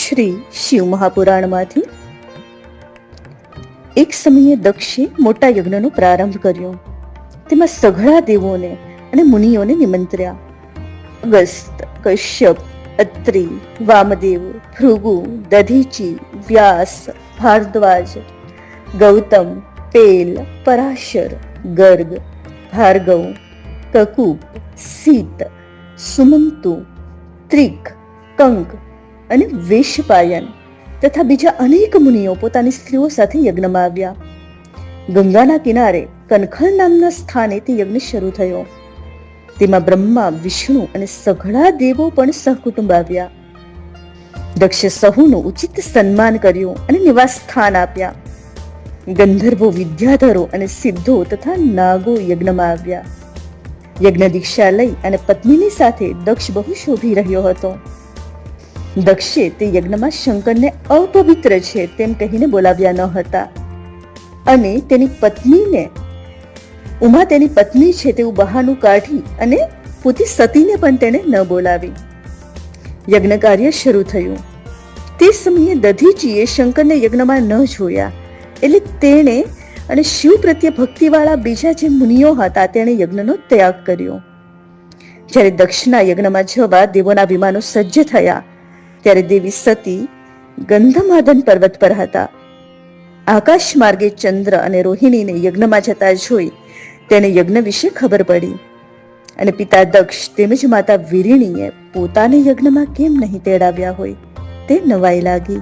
શ્રી શિવ મહાપુરાણમાંથી. એક સમયે દક્ષે મોટા યજ્ઞનો પ્રારંભ કર્યો. તેમાં સઘળા દેવોને અને મુનિઓને નિમંત્ર્યા. અગસ્ત, કશ્યપ, અત્રિ, વામદેવ, ભૃગુ, દધીચી, વ્યાસ, ભારદ્વાજ, ગૌતમ, પેલ, પરાશર, ગર્ગ, ભાર્ગવ, કકુપ, સીત, સુમંતુ, ત્રિક, કંક અને વેશપાયન તથા બીજા અનેક મુનિઓ પોતાની સ્ત્રીઓ સાથે યજ્ઞમાં આવ્યા. ગંગાના કિનારે કનખલ નામના સ્થાને તે યજ્ઞ શરૂ થયો. તેમાં બ્રહ્મા, વિષ્ણુ અને સઘળા દેવો પણ સહકુટુંબ આવ્યા. દક્ષે સહુનું ઉચિત સન્માન કર્યું અને નિવાસ સ્થાન આપ્યા. ગંધર્વો, વિદ્યાધરો અને સિદ્ધો તથા નાગો યજ્ઞમાં આવ્યા. યજ્ઞ દીક્ષા લઈ અને પત્નીની સાથે દક્ષ બહુ શોભી રહ્યો હતો. દક્ષે તે યજ્ઞમાં શંકરને અપવિત્ર છે તેમ કહીને બોલાવ્યા ન હતા અને તેની પત્નીને ઉમા તેની પત્ની છે તેવું બહાનું કાઢી અને પોતી સતીને પણ તેને ન બોલાવી. યજ્ઞ કાર્ય શરૂ થયું. તે સમયે દધીચીએ શંકરને યજ્ઞમાં ન જોયા એટલે તેણે અને શિવ પ્રત્યે ભક્તિવાળા બીજા જે મુનિઓ હતા તેણે યજ્ઞનો ત્યાગ કર્યો. જ્યારે દક્ષના યજ્ઞમાં જવા દેવોના વિમાનો સજ્જ થયા ત્યારે દેવી સતી ગંધમાદન પર્વત પર હતા. આકાશ માર્ગે ચંદ્ર અને રોહિણીને યજ્ઞમાં જતા જોઈ તેને યજ્ઞ વિશે ખબર પડી અને પિતા દક્ષ તેમજ માતા વીરિણીએ પોતાને યજ્ઞમાં કેમ નહીં તેડાવ્યા હોય તે નવાઈ લાગી.